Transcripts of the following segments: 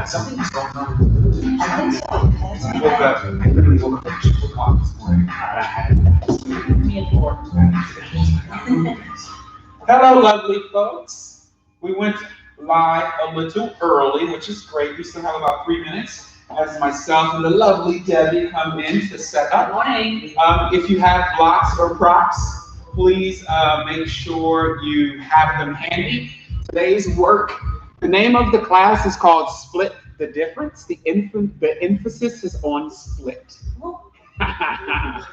Something's going on. I think so. I woke up. I literally woke up at 2 o'clock this morning. I had me at 4. Hello, lovely folks. We went live a little early, which is great. We still have about 3 minutes as myself and the lovely Debbie come in to set up. Good morning. If you have blocks or props, please make sure you have them handy. Today's work. The name of the class is called Split the Difference. The emphasis is on split. Oh, that's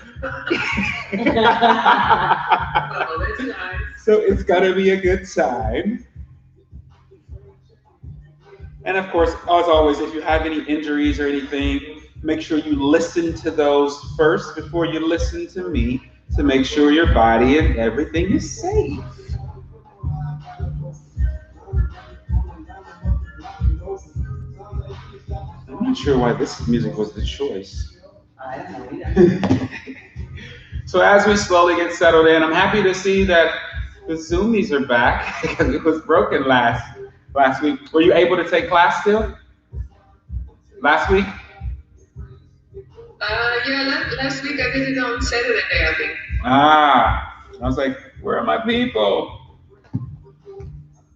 nice. So it's gonna be a good time. And of course, as always, if you have any injuries or anything, make sure you listen to those first before you listen to me to make sure your body and everything is safe. I'm not sure why this music was the choice. I don't know either. So as we slowly get settled in, I'm happy to see that the Zoomies are back because it was broken last week. Were you able to take class still? Last week? Yeah, last week I did it on Saturday, I think. I was like, where are my people?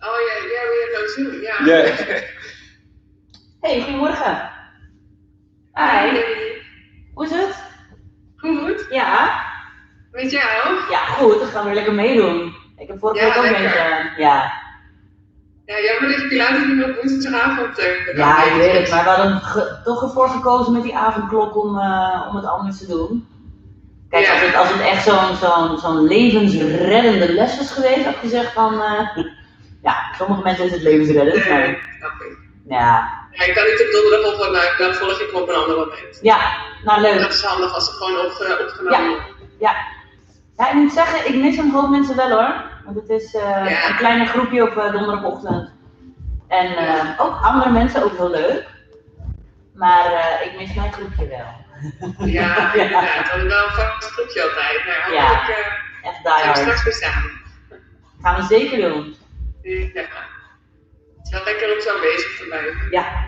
Oh yeah, we had no Zoom, yeah. Yeah. Hey, goedemorgen. Hi. Hoe is het? Goed, Ja. met jou? Ja, goed. Dan gaan we weer lekker meedoen. Ik heb vorige week ook meegedaan. Ja. Ja, jammer dat je Pilates niet op woensdagavond Ja, ik weet het. Maar we hadden toch ervoor gekozen met die avondklok om het anders te doen. Kijk, Ja. als het echt zo'n levensreddende les was geweest, had ik gezegd van... ja, sommige mensen is het levensreddend, maar... Snap ik. Ja. Ja, ik kan niet op donderdagochtend, maar dan volg ik hem op een ander moment. Ja, nou leuk. Dat is handig als ze gewoon opgenomen worden. Ja. Ja, ik moet zeggen, ik mis een hoop mensen wel hoor. Want het is een kleine groepje op donderdagochtend. En ook andere mensen, ook heel leuk. Maar ik mis mijn groepje wel. Ja, inderdaad. We hadden wel een vast groepje altijd. Maar Ja, echt die gaan we hard. straks weer samen. Gaan we zeker doen. Ja. Het is wel lekker om zo bezig te blijven. Ja,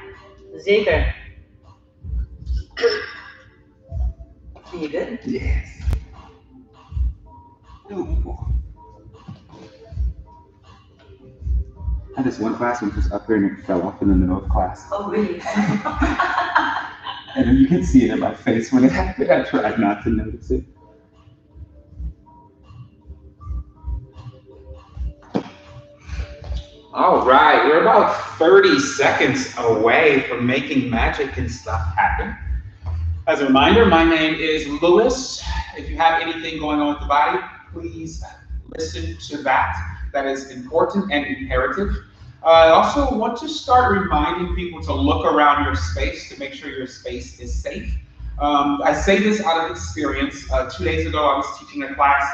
zeker. Zie je het? Yes. I had this one classmate who's up here and it fell off in the middle of class. Oh, really? And you can see it in my face when it happened. I tried not to notice it. All right, we're about 30 seconds away from making magic and stuff happen. As a reminder, my name is Lewis. If you have anything going on with the body, please listen to that. That is important and imperative. I also want to start reminding people to look around your space to make sure your space is safe. I say this out of experience. 2 days ago, I was teaching a class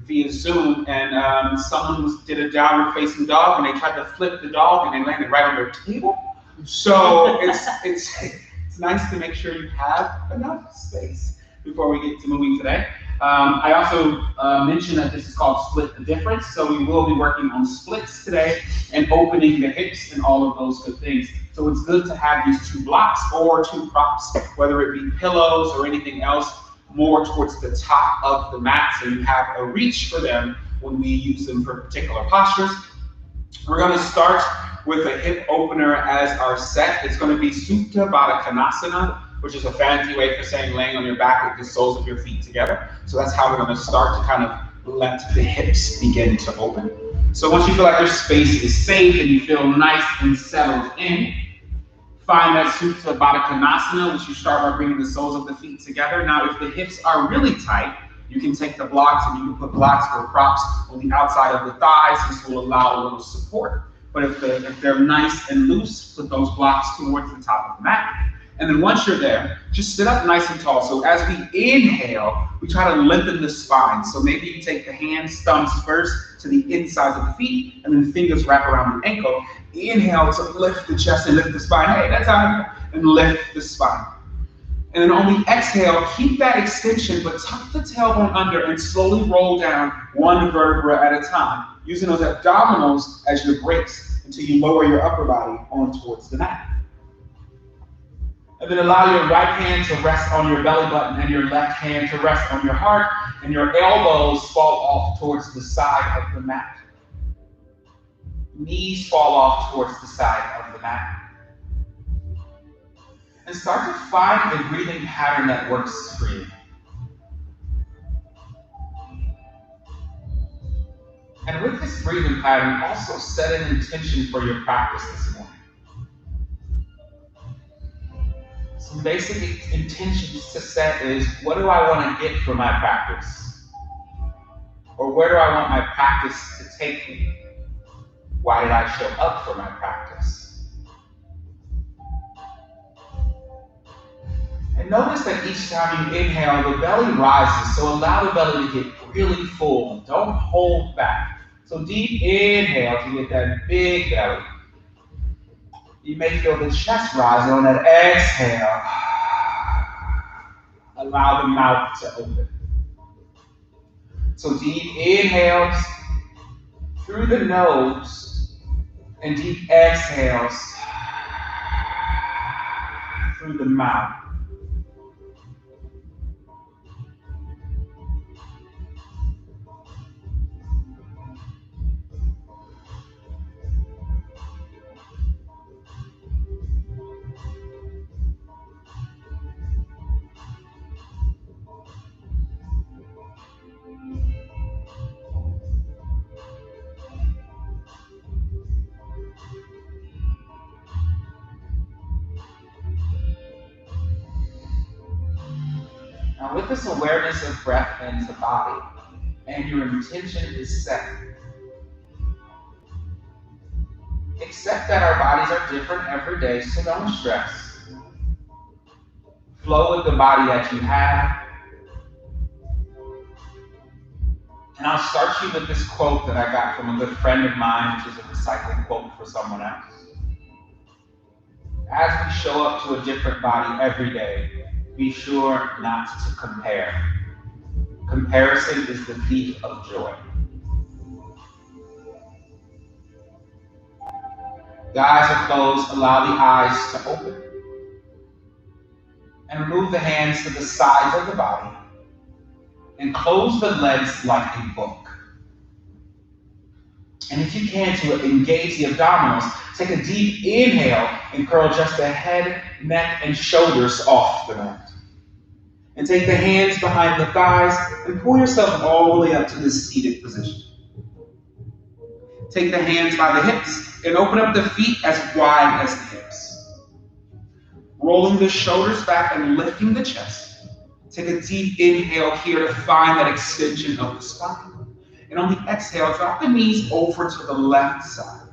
via Zoom, and someone did a downward facing dog, and they tried to flip the dog, and they landed right on their table. So it's nice to make sure you have enough space before we get to moving today. I also mentioned that this is called Split the Difference, so we will be working on splits today and opening the hips and all of those good things. So it's good to have these 2 blocks or 2 props, whether it be pillows or anything else, more towards the top of the mat so you have a reach for them when we use them for particular postures. We're going to start with a hip opener as our set. It's going to be Supta Baddha Konasana, which is a fancy way for saying laying on your back with the soles of your feet together. So that's how we're going to start to kind of let the hips begin to open. So once you feel like your space is safe and you feel nice and settled in, find that Supta Baddha Konasana, which you start by bringing the soles of the feet together. Now, if the hips are really tight, you can take the blocks and you can put blocks or props on the outside of the thighs. This will allow a little support. But if they're nice and loose, put those blocks towards the top of the mat. And then once you're there, just sit up nice and tall. So as we inhale, we try to lengthen the spine. So maybe you take the hands, thumbs first to the insides of the feet, and then fingers wrap around the ankle. Inhale to lift the chest and lift the spine. Hey, that's how and lift the spine. And then on the exhale, keep that extension, but tuck the tailbone under and slowly roll down 1 vertebra at a time, using those abdominals as your brakes until you lower your upper body on towards the mat. And then allow your right hand to rest on your belly button and your left hand to rest on your heart, and your elbows fall off towards the side of the mat. Knees fall off towards the side of the mat. And start to find a breathing pattern that works for you. And with this breathing pattern, also set an intention for your practice this morning. Some basic intentions to set is, what do I want to get from my practice? Or where do I want my practice to take me? Why did I show up for my practice? And notice that each time you inhale, the belly rises, so allow the belly to get really full. Don't hold back. So deep inhale to get that big belly. You may feel the chest rise on that exhale. Allow the mouth to open. So deep inhales through the nose and deep exhales through the mouth. Now with this awareness of breath into body, and your intention is set, accept that our bodies are different every day, so don't stress. Flow with the body that you have. And I'll start you with this quote that I got from a good friend of mine, which is a recycling quote for someone else. As we show up to a different body every day, be sure not to compare. Comparison is the thief of joy. The eyes are closed, allow the eyes to open. And remove the hands to the sides of the body. And close the legs like a book. And if you can, to engage the abdominals, take a deep inhale and curl just the head, neck, and shoulders off the mat. And take the hands behind the thighs and pull yourself all the way up to this seated position. Take the hands by the hips and open up the feet as wide as the hips. Rolling the shoulders back and lifting the chest. Take a deep inhale here to find that extension of the spine. And on the exhale, drop the knees over to the left side.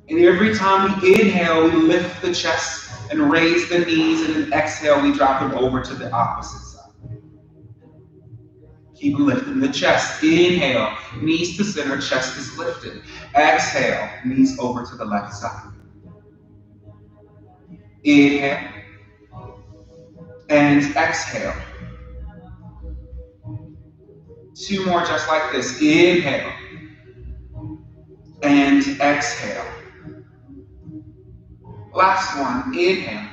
And every time we inhale, we lift the chest and raise the knees, and then exhale, we drop them over to the opposite side. Keep lifting the chest. Inhale, knees to center, chest is lifted. Exhale, knees over to the left side. Inhale. and exhale. 2 more just like this. Inhale and exhale. Last one. Inhale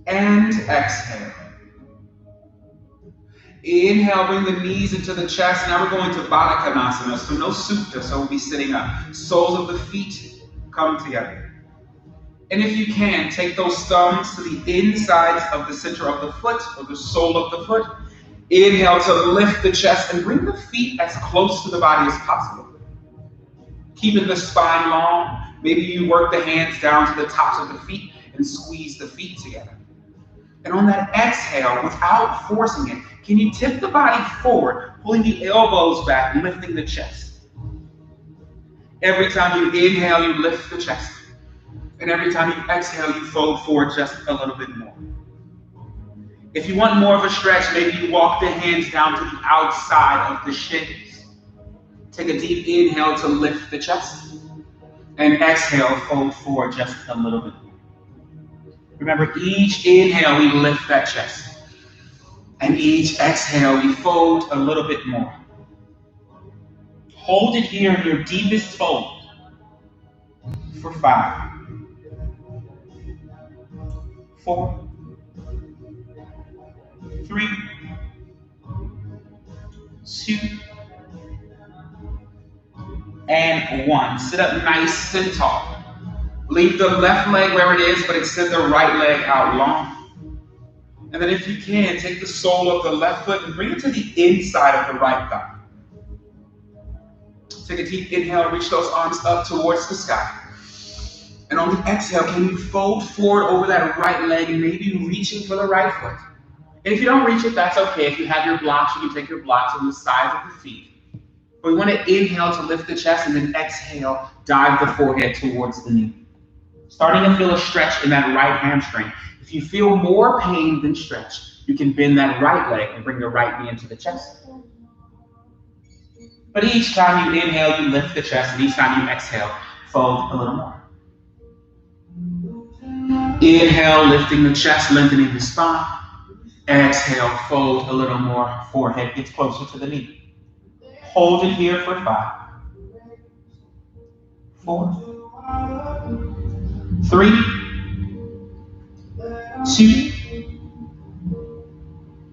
and exhale. Inhale, bring the knees into the chest. Now we're going to Baddha Konasana, so no supta, so we'll be sitting up. Soles of the feet come together. And if you can, take those thumbs to the insides of the center of the foot, or the sole of the foot. Inhale to lift the chest and bring the feet as close to the body as possible. Keeping the spine long. Maybe you work the hands down to the tops of the feet and squeeze the feet together. And on that exhale, without forcing it, can you tip the body forward, pulling the elbows back, lifting the chest? Every time you inhale, you lift the chest. And every time you exhale, you fold forward just a little bit more. If you want more of a stretch, maybe you walk the hands down to the outside of the shins. Take a deep inhale to lift the chest. And exhale, fold forward just a little bit more. Remember, each inhale, we lift that chest. And each exhale, we fold a little bit more. Hold it here in your deepest fold for 5, 4, 3, 2, and 1. Sit up nice and tall. Leave the left leg where it is, but extend the right leg out long. And then if you can, take the sole of the left foot and bring it to the inside of the right thigh. Take a deep inhale, reach those arms up towards the sky. And on the exhale, can you fold forward over that right leg and maybe reaching for the right foot? And if you don't reach it, that's okay. If you have your blocks, you can take your blocks on the sides of the feet. But we want to inhale to lift the chest and then exhale, dive the forehead towards the knee. Starting to feel a stretch in that right hamstring. If you feel more pain than stretch, you can bend that right leg and bring the right knee into the chest. But each time you inhale, you lift the chest, and each time you exhale, fold a little more. Inhale, lifting the chest, lengthening the spine. Exhale, fold a little more. Forehead gets closer to the knee. Hold it here for 5, 4, 3, 2,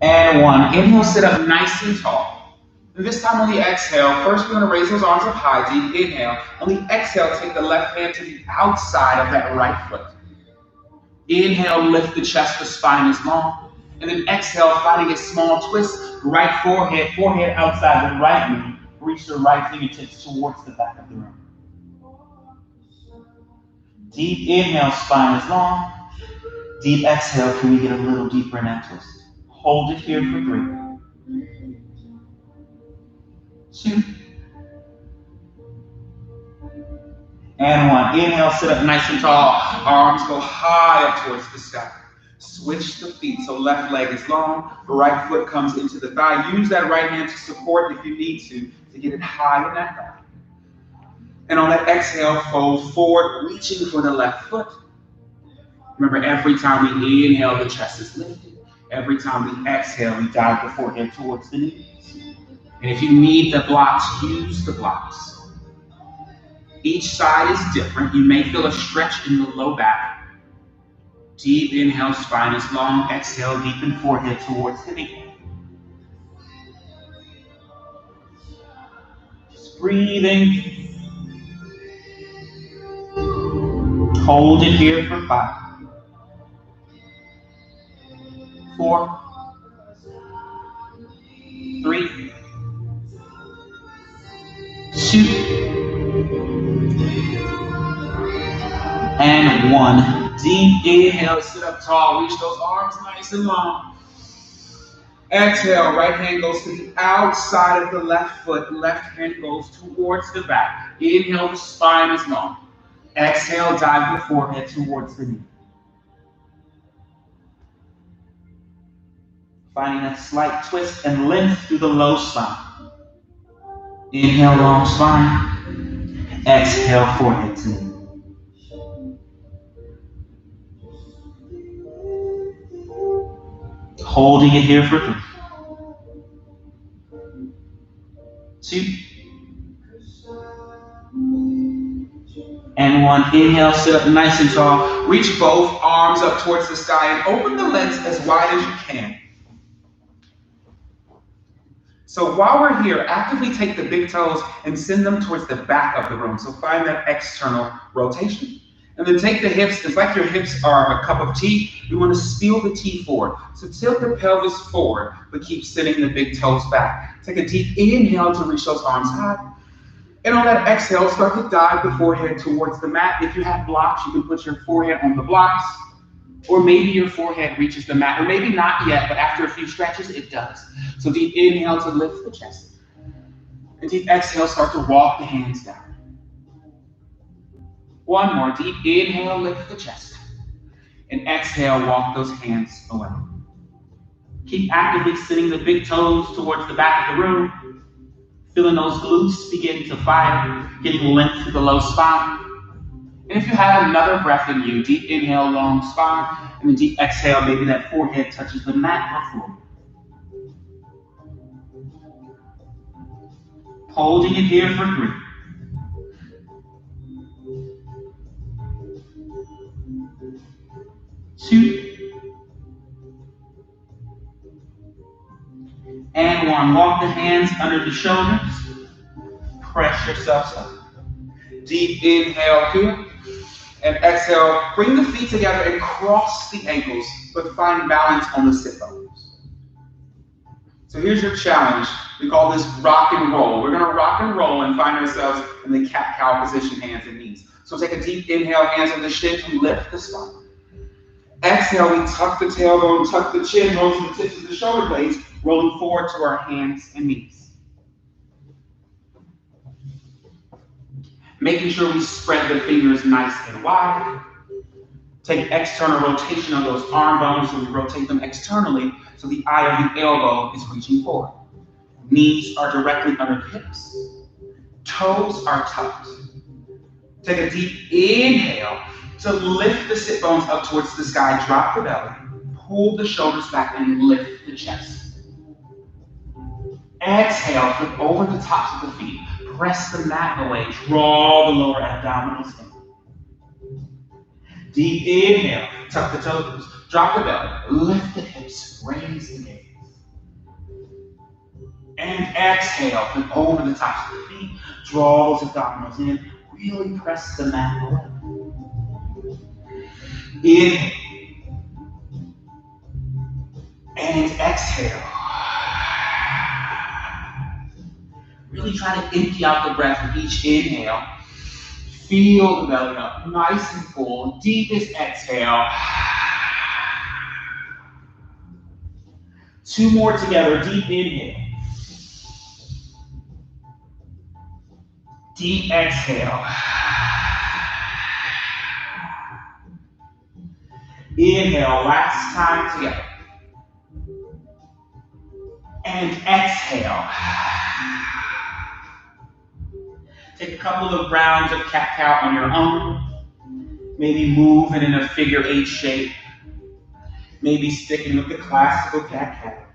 and 1. Inhale, sit up nice and tall. And this time on the exhale, first we're going to raise those arms up high, deep inhale. On the exhale, take the left hand to the outside of that right foot. Inhale, lift the chest, the spine is long. And then exhale, finding a small twist, right forehead outside the right knee. Reach the right fingertips towards the back of the room. Deep inhale, spine is long. Deep exhale, can we get a little deeper in that twist? Hold it here for 3, 2, and 1. Inhale, sit up nice and tall. Arms go high up towards the sky. Switch the feet, so left leg is long, right foot comes into the thigh. Use that right hand to support if you need to get it high in that thigh. And on that exhale, fold forward, reaching for the left foot. Remember, every time we inhale, the chest is lifted. Every time we exhale, we dive the forehead towards the knees. And if you need the blocks, use the blocks. Each side is different. You may feel a stretch in the low back. Deep inhale, spine is long. Exhale, deepen forehead towards the knee. Just breathing. Hold it here for 5, 4, 3, 2, and 1. Deep inhale, sit up tall, reach those arms nice and long. Exhale, right hand goes to the outside of the left foot, left hand goes towards the back. Inhale, the spine is long. Exhale, dive the forehead towards the knee. Finding that slight twist and length through the low spine. Inhale, long spine. Exhale, forehead to knee. Holding it here for 3, 2, and 1. Inhale, sit up nice and tall. Reach both arms up towards the sky and open the legs as wide as you can. So while we're here, actively take the big toes and send them towards the back of the room. So find that external rotation. And then take the hips, it's like your hips are a cup of tea. You want to spill the tea forward. So tilt the pelvis forward, but keep sending the big toes back. Take a deep inhale to reach those arms high. And on that exhale, start to dive the forehead towards the mat. If you have blocks, you can put your forehead on the blocks. Or maybe your forehead reaches the mat, or maybe not yet, but after a few stretches, it does. So deep inhale to lift the chest. And deep exhale, start to walk the hands down. One more, deep inhale, lift the chest. And exhale, walk those hands away. Keep actively sitting the big toes towards the back of the room. Feeling those glutes begin to fire, getting length through the low spine. And if you have another breath in you, deep inhale, long spine, and then deep exhale, maybe that forehead touches the mat or floor. Holding it here for 3, 2, and 1. Walk the hands under the shoulders. Press yourselves up. Deep inhale here. And exhale, bring the feet together and cross the ankles, but find balance on the sit bones. So here's your challenge. We call this rock and roll. We're gonna rock and roll and find ourselves in the cat-cow position, hands and knees. So take a deep inhale, hands on the shin to lift the spine. Exhale, we tuck the tailbone, tuck the chin, roll to the tips of the shoulder blades, rolling forward to our hands and knees. Making sure we spread the fingers nice and wide. Take external rotation on those arm bones, so we rotate them externally so the eye of the elbow is reaching forward. Knees are directly under the hips. Toes are tucked. Take a deep inhale to lift the sit bones up towards the sky, drop the belly, pull the shoulders back and lift the chest. Exhale, flip over the tops of the feet. Press the mat away, draw the lower abdominals in. Deep inhale, tuck the toes, drop the belly, lift the hips, raise the gaze. And exhale, flip over the tops of the feet, draw those abdominals in, really press the mat away. Inhale. And exhale. Really try to empty out the breath with each inhale. Feel the belly up, nice and full. Deepest exhale. 2 more together, deep inhale. Deep exhale. Inhale, last time together. And exhale. Take a couple of rounds of cat-cow on your own. Maybe move it in a figure 8 shape. Maybe sticking with the classical cat-cow.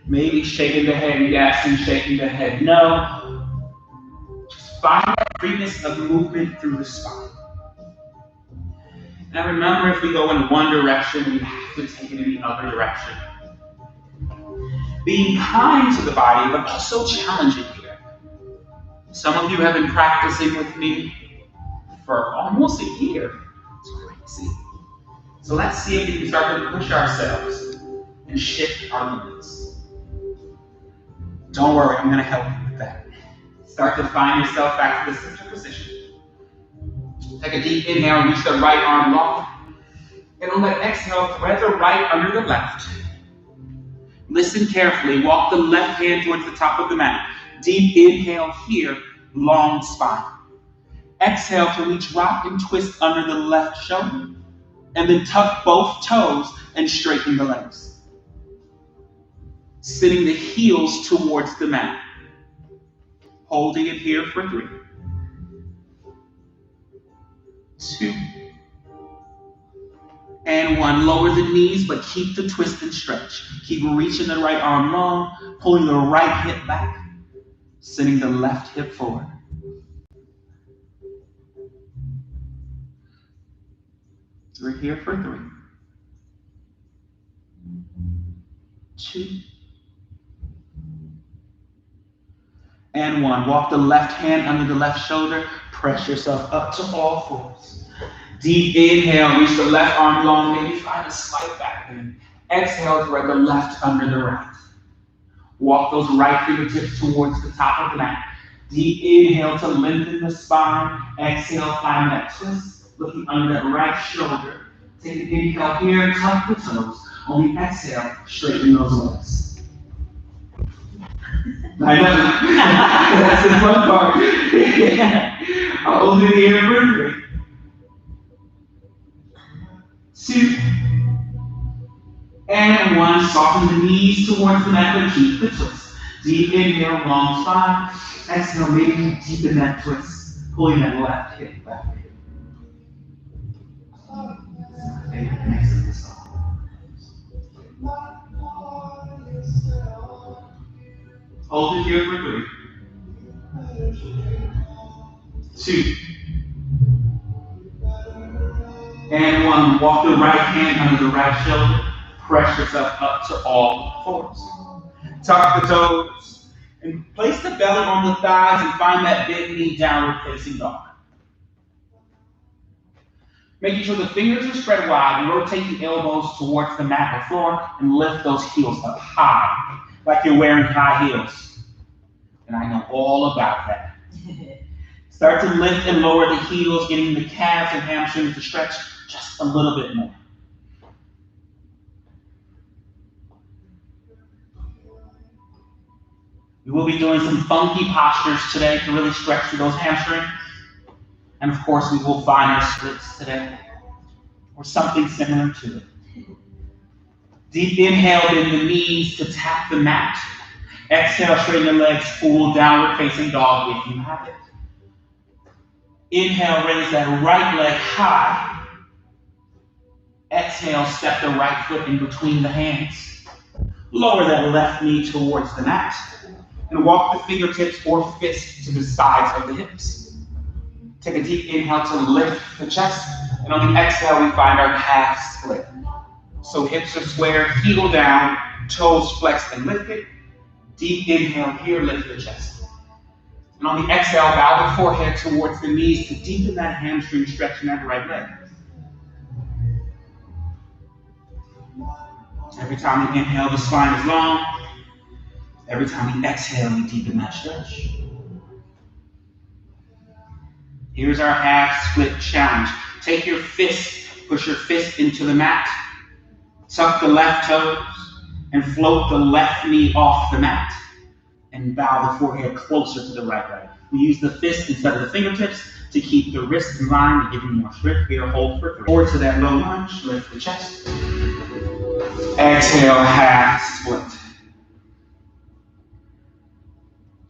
Maybe shaking the head yes and shaking the head no. Just find that freeness of movement through the spine. Now remember, if we go in one direction, we have to take it in the other direction. Being kind to the body, but also challenging here. Some of you have been practicing with me for almost a year. It's crazy. So let's see if we can start to push ourselves and shift our limits. Don't worry, I'm going to help you with that. Start to find yourself back to the center position. Take a deep inhale, reach the right arm long. And on that exhale, thread the right under the left. Listen carefully. Walk the left hand towards the top of the mat. Deep inhale here, long spine. Exhale till we drop and twist under the left shoulder. And then tuck both toes and straighten the legs. Sending the heels towards the mat. Holding it here for 3, 2, And 1, lower the knees, but keep the twist and stretch. Keep reaching the right arm long, pulling the right hip back, sending the left hip forward. We're here for 3, 2, and 1. Walk the left hand under the left shoulder. Press yourself up to all fours. Deep inhale, reach the left arm long, maybe find a slight back bend. Exhale, thread the left under the right. Walk those right fingertips towards the top of the mat. Deep inhale to lengthen the spine. Exhale, find that twist, looking under that right shoulder. Take an inhale here, tuck the toes. On the exhale, straighten those legs. I know. That's the fun part. I'll hold it here for 3, 2, and 1. Soften the knees towards the mat and keep the twist. Deep inhale, long spine. Exhale, maybe deepen that twist, pulling that left hip back. Hold it here for 3, 2, and 1. Walk the right hand under the right shoulder. Press yourself up to all fours. Tuck the toes and place the belly on the thighs and find that big knee downward facing dog. Making sure the fingers are spread wide, and rotate the elbows towards the mat or floor and lift those heels up high, like you're wearing high heels. And I know all about that. Start to lift and lower the heels, getting the calves and hamstrings to stretch just a little bit more. We will be doing some funky postures today to really stretch through those hamstrings. And of course, we will find our splits today, or something similar to it. Deep inhale, bend the knees to tap the mat. Exhale, straighten the legs, full downward facing dog if you have it. Inhale, raise that right leg high. Exhale, step the right foot in between the hands. Lower that left knee towards the mat. And walk the fingertips or fists to the sides of the hips. Take a deep inhale to lift the chest. And on the exhale, we find our calf split. So hips are square, heel down, toes flexed and lifted. Deep inhale here, lift the chest. And on the exhale, bow the forehead towards the knees to deepen that hamstring stretch in that right leg. Every time we inhale, the spine is long. Every time we exhale, we deepen that stretch. Here's our half split challenge. Take your fist, push your fist into the mat. Tuck the left toes and float the left knee off the mat. And bow the forehead closer to the right leg. We use the fist instead of the fingertips to keep the wrist in line and give you more strength. Here, hold for 3. Forward to that low lunge, lift the chest. Exhale, half split.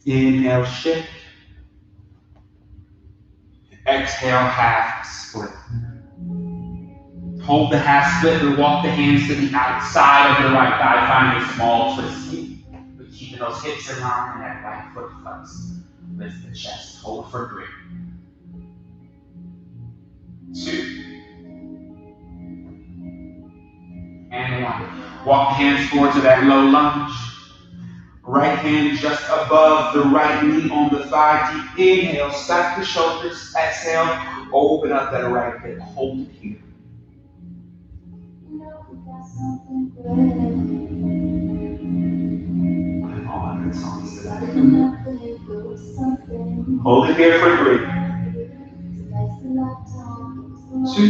Inhale, shift. Exhale, half split. Hold the half split and walk the hands to the outside of the right thigh. Find a small twist here. But keeping those hips in line and that right foot flexed. Lift the chest. Hold for 3, 2, and 1. Walk the hands forward to that low lunge. Right hand just above the right knee on the thigh. Deep inhale, stack the shoulders. Exhale, open up that right hip. Hold it here. All my good songs today. Hold it here for 3, 2,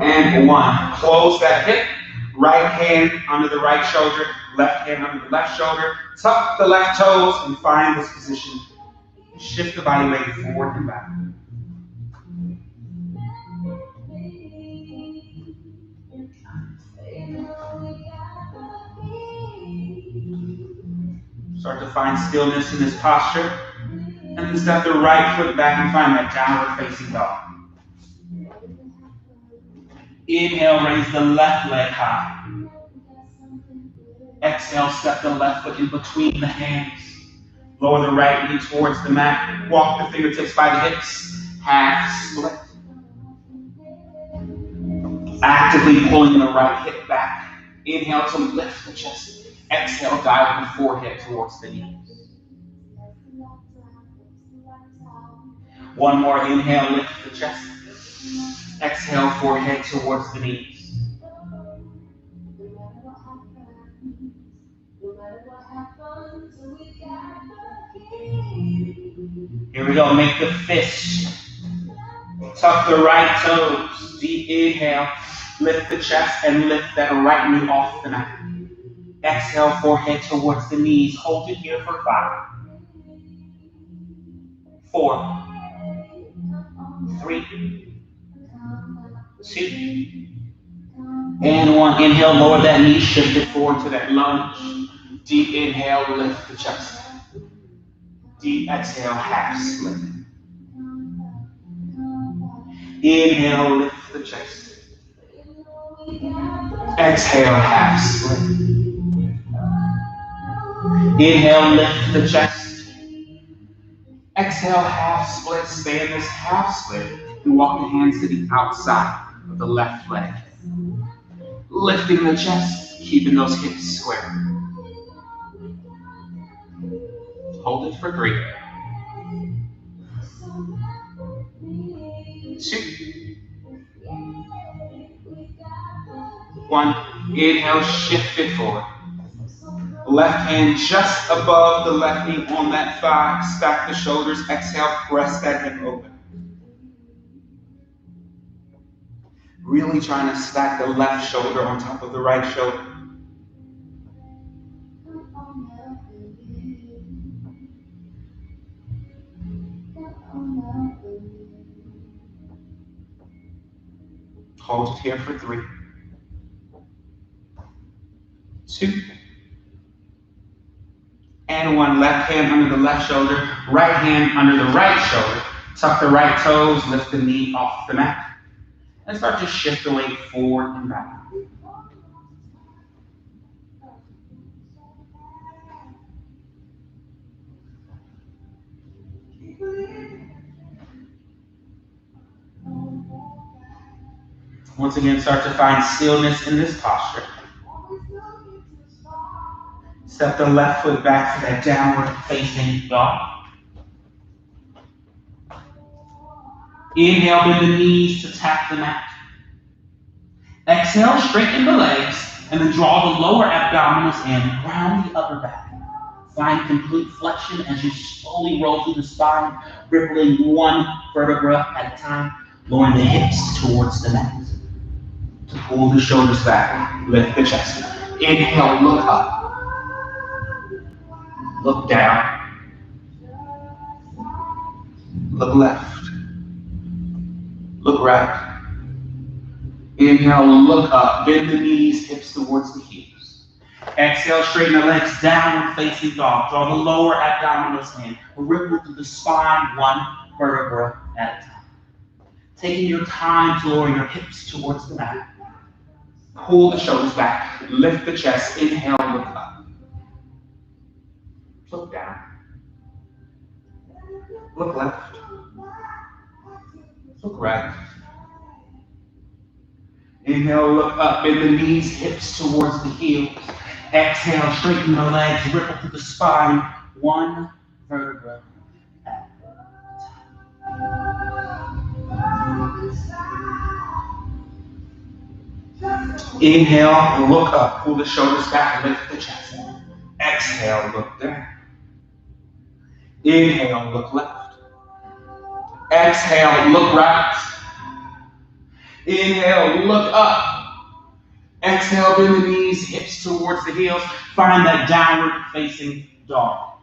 and 1. Close that hip. Right hand under the right shoulder, left hand under the left shoulder. Tuck the left toes and find this position. Shift the body weight forward and back. Start to find stillness in this posture. And then step the right foot back and find that downward facing dog. Inhale, raise the left leg high. Exhale, step the left foot in between the hands. Lower the right knee towards the mat. Walk the fingertips by the hips. Half split. Actively pulling the right hip back. Inhale to lift the chest. Exhale, dive the forehead towards the knees. One more inhale, lift the chest. Exhale, forehead towards the knees. Here we go, make the fist. Tuck the right toes. Deep inhale, lift the chest and lift that right knee off the mat. Exhale, forehead towards the knees. Hold it here for 5, 4, 3, 2, and 1. Inhale, lower that knee, shift it forward to that lunge. Deep inhale, lift the chest. Deep exhale, half split. Inhale, lift the chest. Exhale, half split. Inhale, lift the chest. Exhale, half split. Stay in this half split and walk the hands to the outside of the left leg. Lifting the chest, keeping those hips square. Hold it for 3, 2, 1. Inhale, shift it forward. Left hand just above the left knee on that thigh. Stack the shoulders. Exhale, press that hip open. Really trying to stack the left shoulder on top of the right shoulder. Hold it here for 3, 2, and 1. Left hand under the left shoulder, right hand under the right shoulder. Tuck the right toes, lift the knee off the mat, and start to shift the weight forward and back. Once again, start to find stillness in this posture. Step the left foot back for that downward facing dog. Inhale, bend the knees to tap the mat. Exhale, straighten the legs, and then draw the lower abdominals in, round the upper back. Find complete flexion as you slowly roll through the spine, rippling 1 vertebra at a time, lowering the hips towards the mat. To pull the shoulders back, lift the chest. Inhale, look up. Look down. Look left. Look right. Inhale, look up. Bend the knees, hips towards the heels. Exhale, straighten the legs, downward facing dog. Draw the lower abdominals in. Ripple through the spine, 1 vertebra at a time. Taking your time to lower your hips towards the mat. Pull the shoulders back. Lift the chest. Inhale, look up. Look down. Look left. Look right. Inhale, look up. Bend the knees, hips towards the heels. Exhale, straighten the legs, ripple through the spine. 1 vertebra at a time. Inhale, look up. Pull the shoulders back, lift the chest. Exhale, look down. Inhale, look left. Exhale, look right. Inhale, look up. Exhale, bend the knees, hips towards the heels. Find that downward facing dog.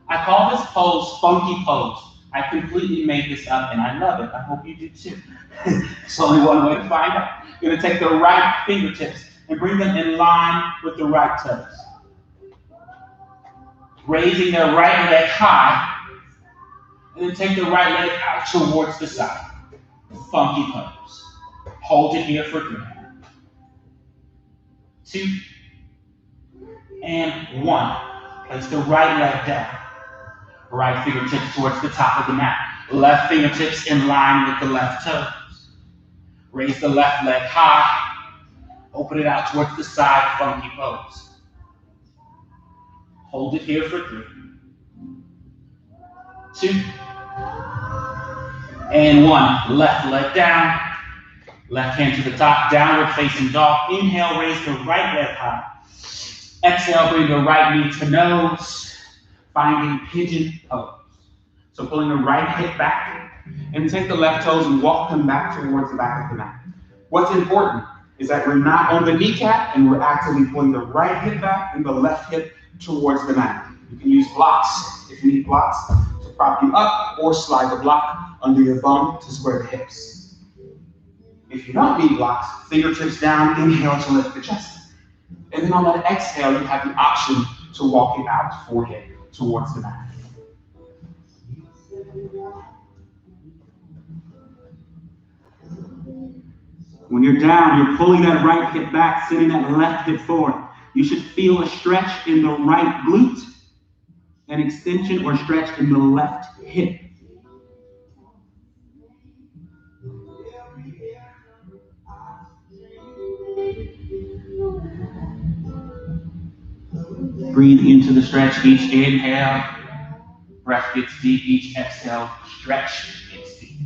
I call this pose funky pose. I completely made this up and I love it. I hope you do too. There's only one way to find out. You're going to take the right fingertips and bring them in line with the right toes. Raising their right leg high, and then take the right leg out towards the side. Funky pose. Hold it here for 3, 2, and 1. Place the right leg down. Right fingertips towards the top of the mat. Left fingertips in line with the left toes. Raise the left leg high. Open it out towards the side, funky pose. Hold it here for 3, 2, and 1. Left leg down. Left hand to the top, downward facing dog. Inhale, raise the right leg high. Exhale, bring the right knee to nose, finding pigeon pose. So pulling the right hip back, and take the left toes and walk them back towards the back of the mat. What's important is that we're not on the kneecap, and we're actively pulling the right hip back and the left hip towards the mat. You can use blocks if you need blocks to prop you up, or slide the block under your bum to square the hips. If you don't need blocks, fingertips down, inhale to lift the chest. And then on that exhale, you have the option to walk it out, forehead towards the mat. When you're down, you're pulling that right hip back, sending that left hip forward. You should feel a stretch in the right glute, an extension or stretch in the left hip. Breathe into the stretch. Each inhale, breath gets deep. Each exhale, stretch gets deep.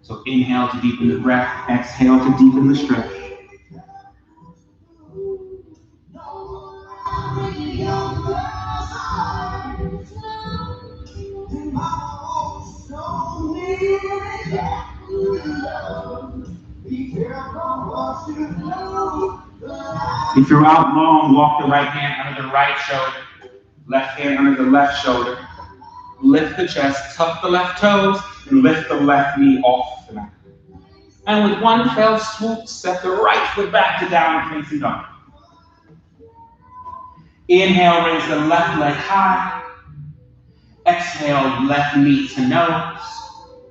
So inhale to deepen the breath. Exhale to deepen the stretch. If you're out long, walk the right hand under the right shoulder, left hand under the left shoulder. Lift the chest, tuck the left toes, and lift the left knee off the mat. And with one fell swoop, step the right foot back to downward facing dog. Inhale, raise the left leg high. Exhale, left knee to nose,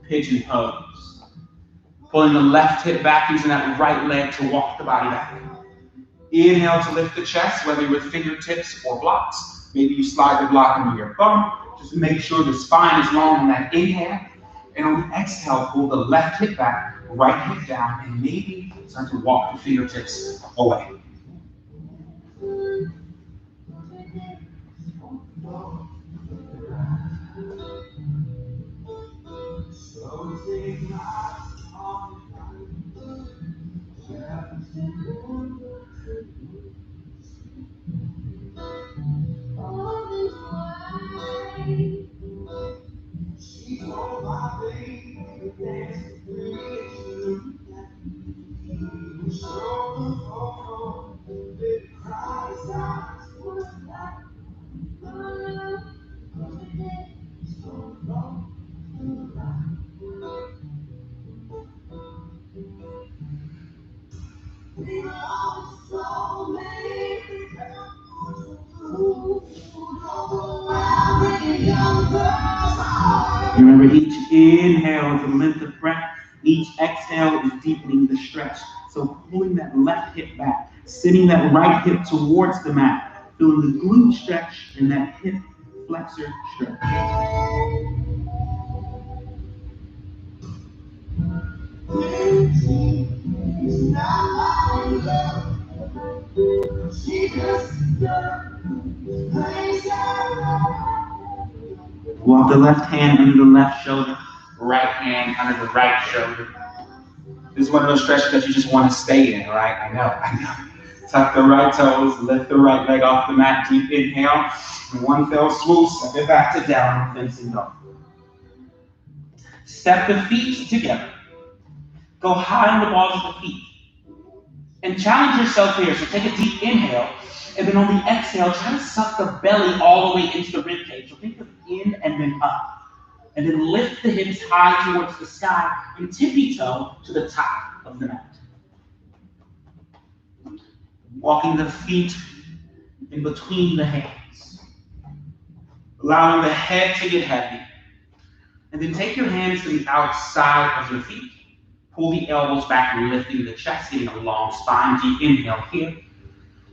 pigeon pose. Pulling the left hip back, using that right leg to walk the body back. Inhale to lift the chest, whether with fingertips or blocks. Maybe you slide the block under your bum. Just make sure the spine is long on that inhale. And on the exhale, pull the left hip back, right hip down, and maybe start to walk the fingertips away. Remember, each inhale is a length of breath. Each exhale is deepening the stretch. So pulling that left hip back, sending that right hip towards the mat, feeling the glute stretch and that hip flexor stretch. Walk the left hand under the left shoulder, right hand under the right shoulder. This is one of those stretches that you just want to stay in, right? I know. Tuck the right toes, lift the right leg off the mat, deep inhale. And one fell swoop, step it back to downward facing dog. Step the feet together. Go high on the balls of the feet. And challenge yourself here. So take a deep inhale. And then on the exhale, try to suck the belly all the way into the rib cage. So think of in and then up. And then lift the hips high towards the sky and tippy-toe to the top of the mat. Walking the feet in between the hands. Allowing the head to get heavy. And then take your hands to the outside of your feet. Pull the elbows back, lifting the chest, getting a long spine. Deep inhale here.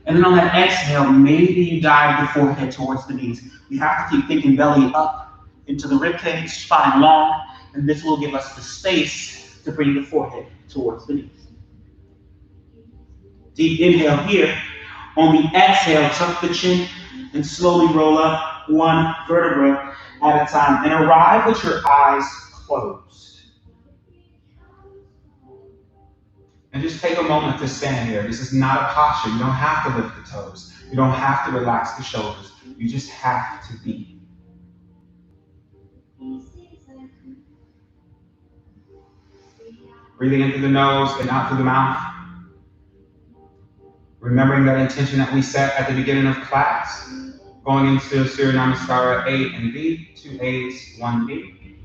And then on that exhale, maybe you dive the forehead towards the knees. You have to keep thinking belly up into the ribcage, spine long, and this will give us the space to bring the forehead towards the knees. Deep inhale here. On the exhale, tuck the chin and slowly roll up one vertebra at a time and arrive with your eyes closed. And just take a moment to stand here. This is not a posture. You don't have to lift the toes. You don't have to relax the shoulders. You just have to be. Breathing in through the nose and out through the mouth. Remembering that intention that we set at the beginning of class. Going into Surya Namaskara A and B, 2 A's, 1 B.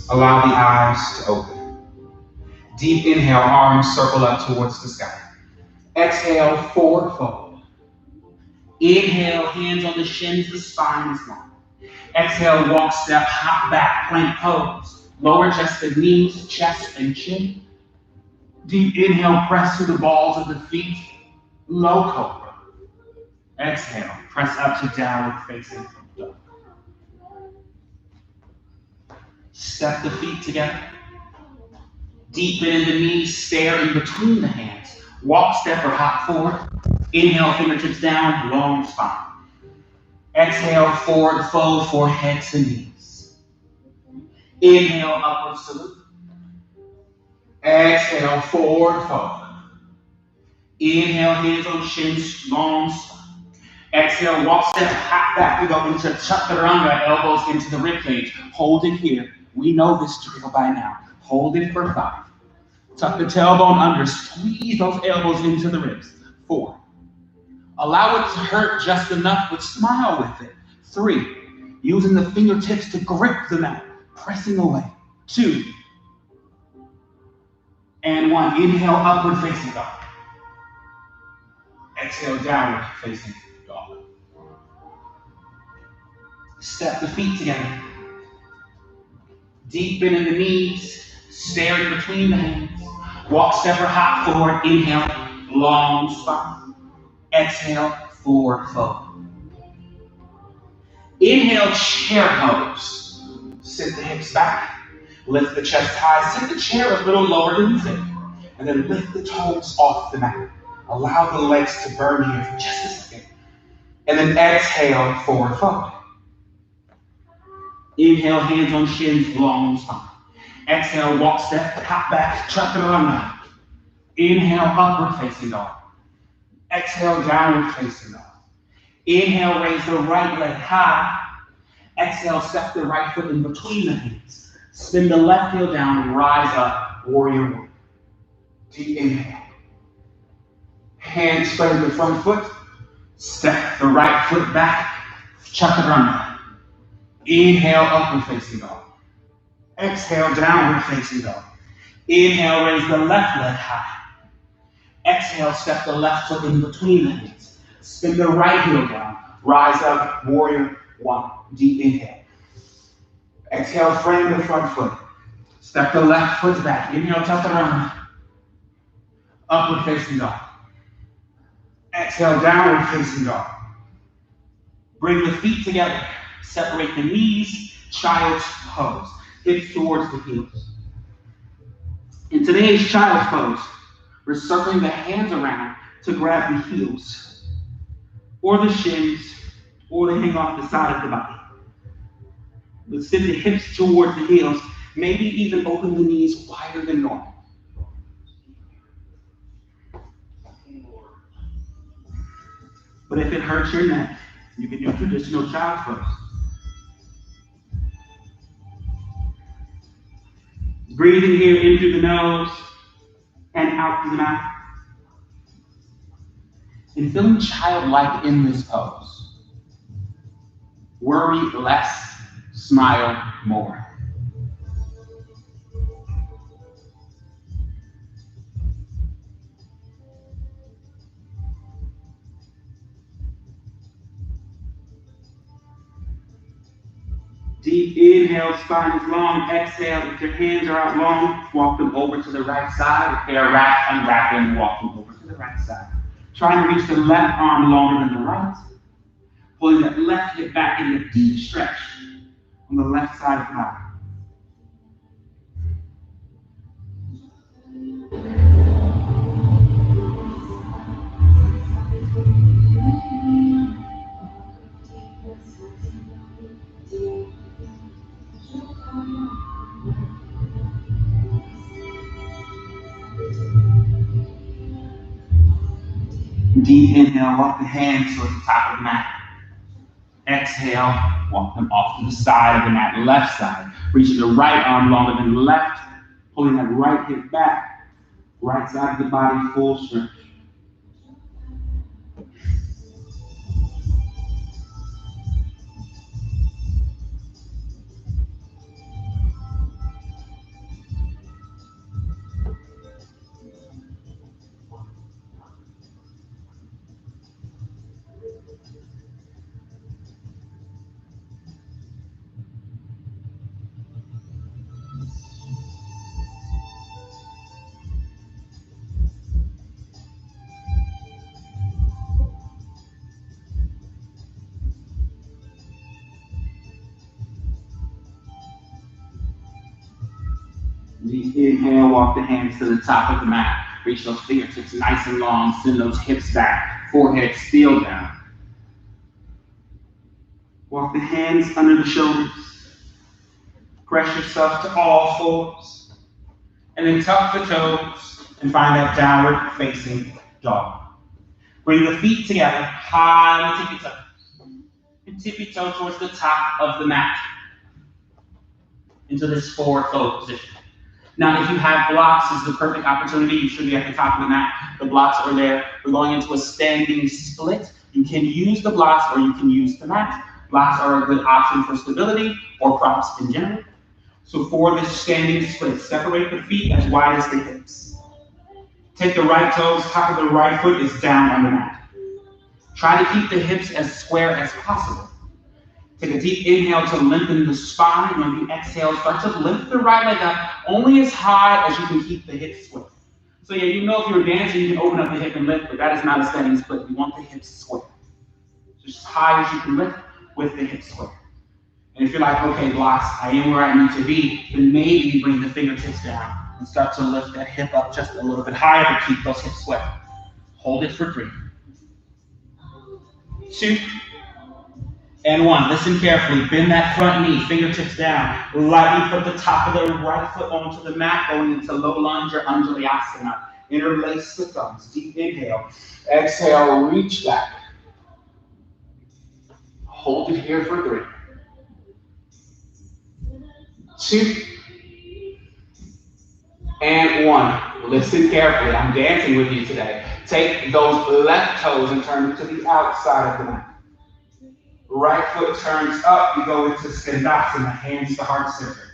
Allow the eyes to open. Deep inhale, arms circle up towards the sky. Exhale, forward fold. Inhale, hands on the shins, the spine is long. Exhale, walk, step, hop back, plank pose. Lower just the knees, chest, and chin. Deep inhale, press to the balls of the feet. Low cobra. Exhale, press up to downward facing dog. Step the feet together. Deepen in the knees, stare in between the hands. Walk, step, or hop forward. Inhale, fingertips down, long spine. Exhale, forward fold, forehead to knees. Inhale, upward salute. Exhale, forward fold. Inhale, hands on shins, long spine. Exhale, walk, step, hop back. We go into chaturanga, elbows into the ribcage. Hold it here. We know this drill by now. Hold it for 5. Tuck the tailbone under. Squeeze those elbows into the ribs. 4. Allow it to hurt just enough, but smile with it. 3. Using the fingertips to grip the mat. Pressing away. 2. And 1. Inhale, upward facing dog. Exhale, downward facing dog. Step the feet together. Deepen in the knees. Stare in between the hands. Walk, step, or hop forward. Inhale, long spine. Exhale, forward fold. Inhale, chair pose. Sit the hips back. Lift the chest high. Sit the chair a little lower than you think. And then lift the toes off the mat. Allow the legs to burn here for just a second. And then exhale, forward fold. Inhale, hands on shins, long spine. Exhale, walk, step, hop back, chaturanga. Inhale, upward facing dog. Exhale, downward facing dog. Inhale, raise the right leg high. Exhale, step the right foot in between the hands. Spin the left heel down and rise up, warrior 1. Deep inhale. Hands spread the front foot. Step the right foot back, chaturanga. Inhale, upward facing dog. Exhale, downward facing dog. Inhale, raise the left leg high. Exhale, step the left foot in between the hands. Spin the right heel down. Rise up, warrior 1. Deep inhale. Exhale, frame the front foot. Step the left foot back. Inhale, chaturanga. Upward facing dog. Exhale, downward facing dog. Bring the feet together. Separate the knees. Child's pose. Hips towards the heels. In today's child's pose, we're circling the hands around to grab the heels, or the shins, or to hang off the side of the body. Let's send the hips towards the heels, maybe even open the knees wider than normal. But if it hurts your neck, you can do traditional child's pose. Breathing here in through the nose and out through the mouth. And feeling childlike in this pose. Worry less, smile more. Deep inhale, spine is long. Exhale, if your hands are out long, walk them over to the right side. If they are wrapped, unwrap them, walk them over to the right side. Try to reach the left arm longer than the right. Pulling that left hip back in a deep stretch on the left side of the body. Deep inhale, walk the hands towards the top of the mat. Exhale, walk them off to the side of the mat, left side. Reaching the right arm longer than the left, pulling that right hip back, right side of the body, full stretch. Deep inhale, walk the hands to the top of the mat. Reach those fingertips nice and long. Send those hips back. Forehead still down. Walk the hands under the shoulders. Press yourself to all fours. And then tuck the toes and find that downward facing dog. Bring the feet together, high on the tippy toes. And tippy toe towards the top of the mat. Into this forward fold position. Now, if you have blocks, this is the perfect opportunity. You should be at the top of the mat. The blocks are there. We're going into a standing split. You can use the blocks or you can use the mat. Blocks are a good option for stability or props in general. So for this standing split, separate the feet as wide as the hips. Take the right toes, top of the right foot is down on the mat. Try to keep the hips as square as possible. Take a deep inhale to lengthen the spine. When you exhale, start to lift the right leg up only as high as you can keep the hips square. So yeah, you know if you're dancing, you can open up the hip and lift, but that is not a standing split. You want the hips square. Just as high as you can lift with the hips square. And if you're like, okay, blocks, I am where I need to be, then maybe bring the fingertips down and start to lift that hip up just a little bit higher to keep those hips square. Hold it for 3, 2, and 1. Listen carefully. Bend that front knee, fingertips down. Lightly put the top of the right foot onto the mat, going into low lunge or Anjalayasana. Interlace the thumbs. Deep inhale. Exhale, reach back. Hold it here for 3, 2, and 1. Listen carefully. I'm dancing with you today. Take those left toes and turn them to the outside of the mat. Right foot turns up, you go into Skandasana, hands to heart center.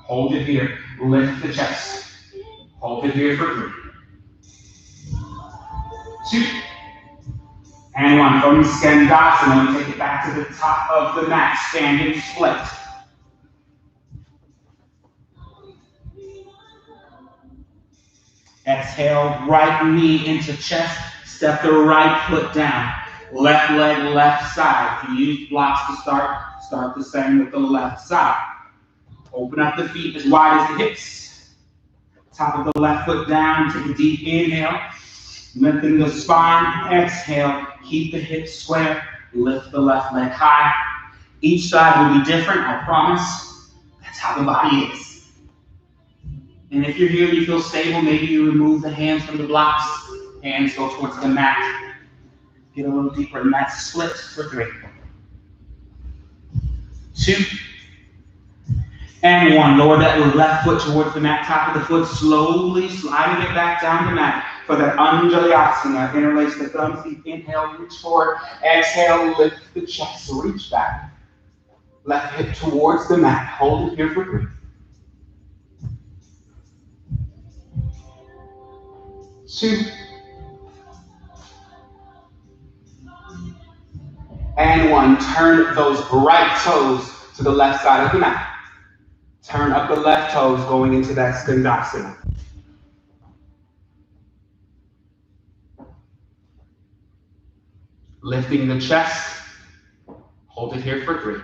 Hold it here, lift the chest. Hold it here for 3, 2, and 1. From Skandasana, we take it back to the top of the mat, standing split. Exhale, right knee into chest. Step the right foot down. Left leg, left side. If you use blocks to start the same with the left side. Open up the feet as wide as the hips. Top of the left foot down. Take a deep inhale. Lengthen the spine. Exhale. Keep the hips square. Lift the left leg high. Each side will be different, I promise. That's how the body is. And if you're here and you feel stable, maybe you remove the hands from the blocks. Hands go towards the mat. Get a little deeper in that split for 3, 2, and 1. Lower that left foot towards the mat, top of the foot, slowly sliding it back down the mat for that Anjalayasana. Interlace the thumbs, deep inhale, reach forward. Exhale, lift the chest, reach back. Left hip towards the mat. Hold it here for 3, 2, and one, turn those right toes to the left side of the mat. Turn up the left toes going into that Skandasana. Lifting the chest. Hold it here for 3.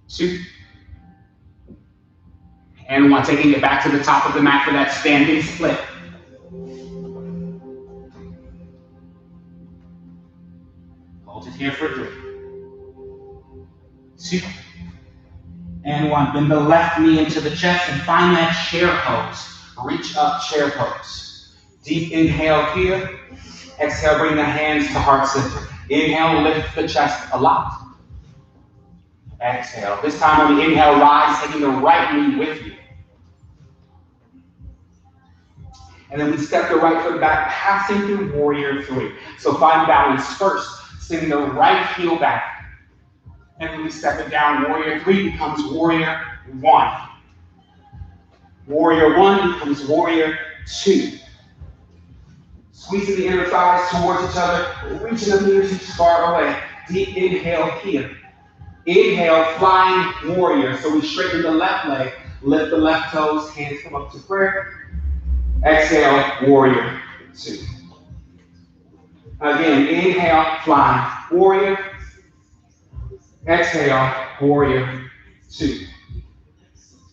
2. And 1. Taking it back to the top of the mat for that standing split. Hold it here for 3. 2. And 1. Bend the left knee into the chest and find that chair pose. Reach up, chair pose. Deep inhale here. Exhale, bring the hands to heart center. Inhale, lift the chest a lot. Exhale. This time on the inhale, rise, taking the right knee with you. And then we step the right foot back, passing through warrior 3. So find balance first. Send the right heel back. And then we step it down. Warrior 3 becomes warrior 1. Warrior 1 becomes warrior 2. Squeezing the inner thighs towards each other, reaching the fingertips far away. Deep inhale here. Inhale, flying warrior. So we straighten the left leg, lift the left toes, hands come up to prayer. Exhale, warrior 2. Again, inhale, flying warrior. Exhale, warrior 2.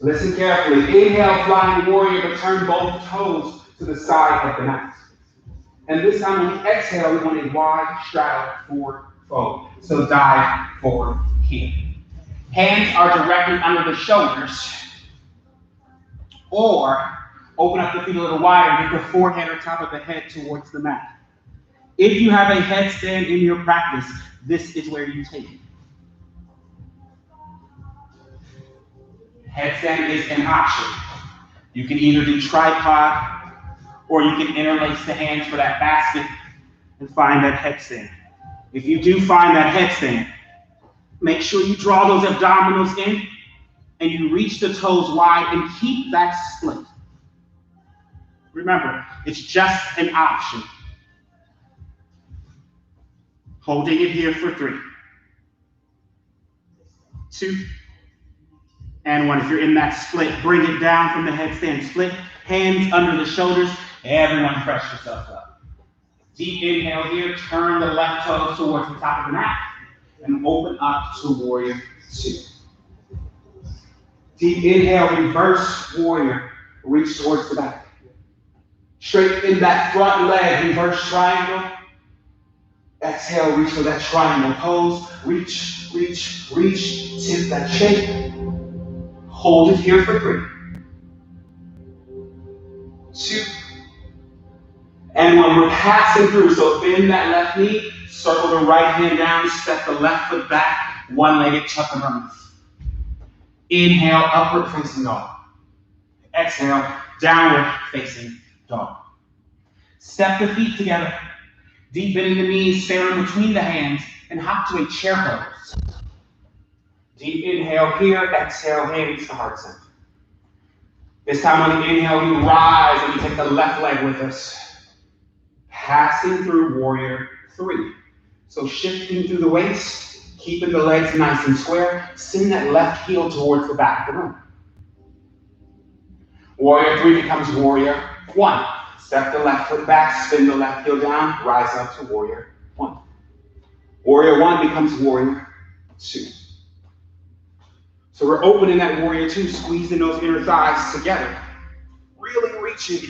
Listen carefully. Inhale, flying warrior, but turn both toes to the side of the mat. And this time when we exhale, we want a wide straddle forward fold. So dive forward here. Hands are directly under the shoulders. Or open up the feet a little wider, get the forehead or top of the head towards the mat. If you have a headstand in your practice, this is where you take it. Headstand is an option. You can either do tripod, or you can interlace the hands for that basket and find that headstand. If you do find that headstand, make sure you draw those abdominals in and you reach the toes wide and keep that split. Remember, it's just an option. Holding it here for 3, 2, and 1. If you're in that split, bring it down from the headstand split. Hands under the shoulders. Everyone fresh yourself up. Deep inhale here. Turn the left toes towards the top of the mat. And open up to warrior 2. Deep inhale, reverse warrior. Reach towards the back. Straighten that front leg, reverse triangle. Exhale, reach for that triangle pose. Reach, reach, reach. Tip that shape. Hold it here for 3, 2, and 1. We're passing through, so bend that left knee, circle the right hand down, step the left foot back, one-legged chaturanga. Inhale, upward facing dog. Exhale, downward facing dog. Step the feet together, deep bending the knees, staring between the hands, and hop to a chair pose. Deep inhale here, exhale, hands to heart center. This time on the inhale, you rise and you take the left leg with us. Passing through warrior 3. So shifting through the waist, keeping the legs nice and square, send that left heel towards the back of the room. Warrior 3 becomes warrior 1. Step the left foot back, spin the left heel down, rise up to warrior 1. Warrior 1 becomes warrior 2. So we're opening that warrior 2, squeezing those inner thighs together. Really reaching.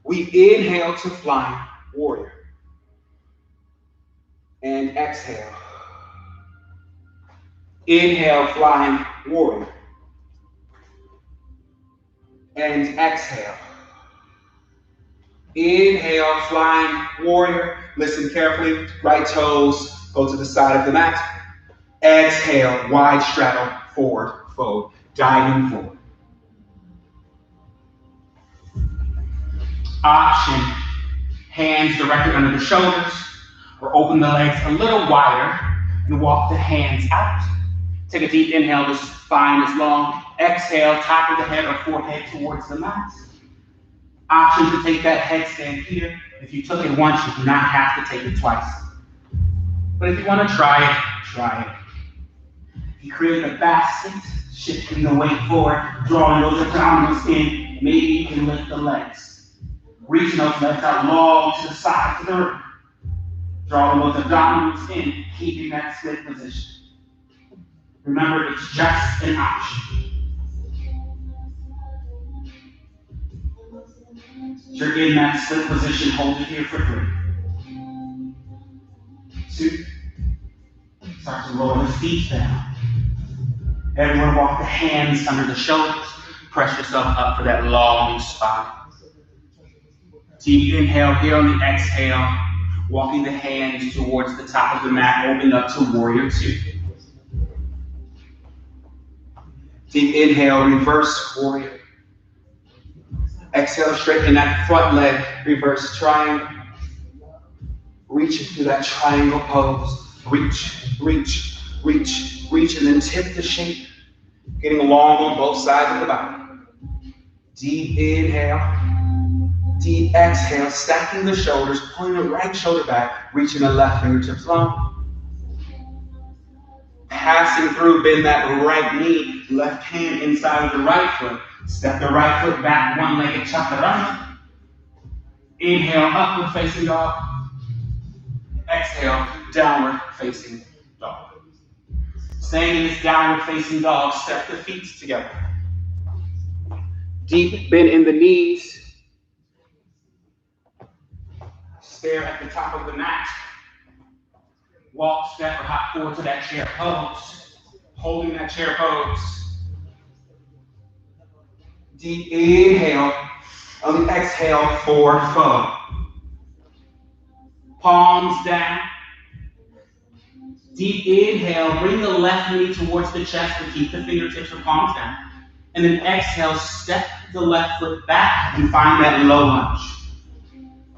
We inhale to flying warrior. And exhale. Inhale, flying warrior. And exhale. Inhale, flying warrior. Listen carefully. Right toes go to the side of the mat. Exhale, wide straddle, forward fold, diving forward. Option, hands directly under the shoulders, or open the legs a little wider and walk the hands out. Take a deep inhale, the spine is long. Exhale, top of the head or forehead towards the mat. Option to take that headstand here. If you took it once, you do not have to take it twice. But if you want to try it, try it. If you create a basket, shifting the weight forward, drawing those abdominals in, maybe you can lift the legs. Reaching those legs out long to the side, to the rear. Drawing those abdominals in, keeping that split position. Remember, it's just an option. You're in that split position, hold it here for 3. 2. Start to lower the feet down. Everyone walk the hands under the shoulders. Press yourself up for that long spine. Deep inhale here on the exhale. Walking the hands towards the top of the mat, opening up to warrior 2. Deep inhale, reverse warrior. Exhale, straighten that front leg, reverse triangle. Reaching through that triangle pose. Reach, reach, reach, reach, and then tip the shape. Getting long on both sides of the body. Deep inhale, deep exhale, stacking the shoulders, pulling the right shoulder back, reaching the left fingertips long. Passing through, bend that right knee, left hand inside of the right foot. Step the right foot back, one-legged chaturanga. Inhale, upward facing dog. Exhale, downward facing dog. Staying in this downward facing dog, step the feet together. Deep bend in the knees. Stare at the top of the mat. Walk, step, or hop forward to that chair pose. Holding that chair pose. Deep inhale. On the exhale, forward fold. Palms down. Deep inhale, bring the left knee towards the chest and keep the fingertips or palms down. And then exhale, step the left foot back and find that low lunge.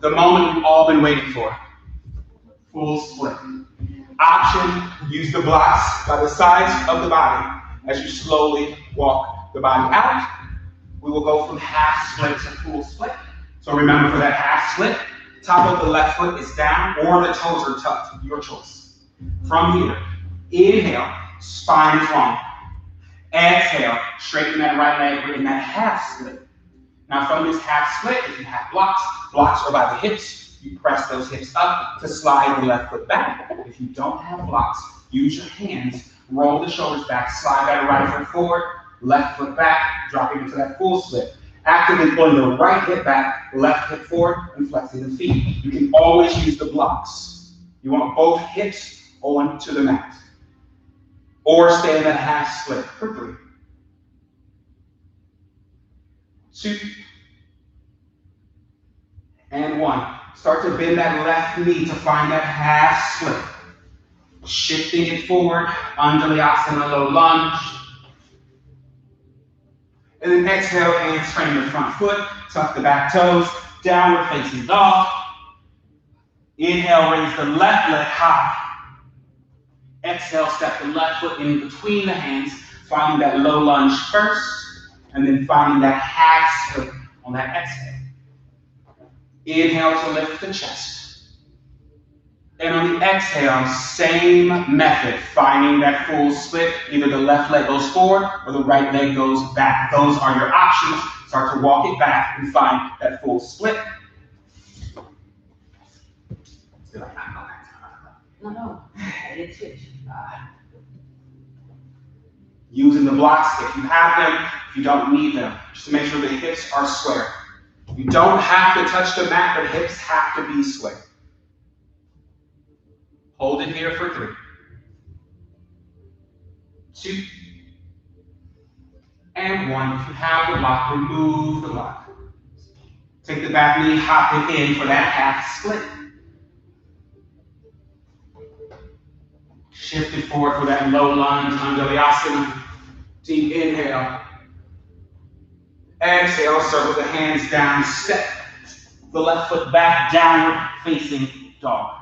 The moment we've all been waiting for. Full split. Option, use the blocks by the sides of the body as you slowly walk the body out. We will go from half split to full split. So remember, for that half split, top of the left foot is down or the toes are tucked, your choice. From here, inhale, spine is long. Exhale, straighten that right leg, we're in that half split. Now from this half split, if you have blocks are by the hips, you press those hips up to slide the left foot back. If you don't have blocks, use your hands, roll the shoulders back, slide that right foot forward, left foot back, dropping into that full split. Actively pulling the right hip back, left hip forward, and flexing the feet. You can always use the blocks. You want both hips onto the mat. Or stay in that half split for 3. 2. And 1. Start to bend that left knee to find that half split. Shifting it forward, Anjalayasana, low lunge. And then exhale, hands frame the front foot, tuck the back toes, downward facing dog. Inhale, raise the left leg high. Exhale, step the left foot in between the hands, finding that low lunge first, and then finding that half split on that exhale. Inhale to lift the chest. And on the exhale, same method, finding that full split. Either the left leg goes forward or the right leg goes back. Those are your options. Start to walk it back and find that full split. No, I did switch. Using the blocks if you have them, if you don't need them, just to make sure the hips are square. You don't have to touch the mat, but hips have to be square. Hold it here for 3. 2. And 1. If you have the block, remove the block. Take the back knee, hop it in for that half split. Shift it forward for that low lunge, Anjalayasana. Deep inhale. Exhale, circle the hands down, step the left foot back, downward facing dog.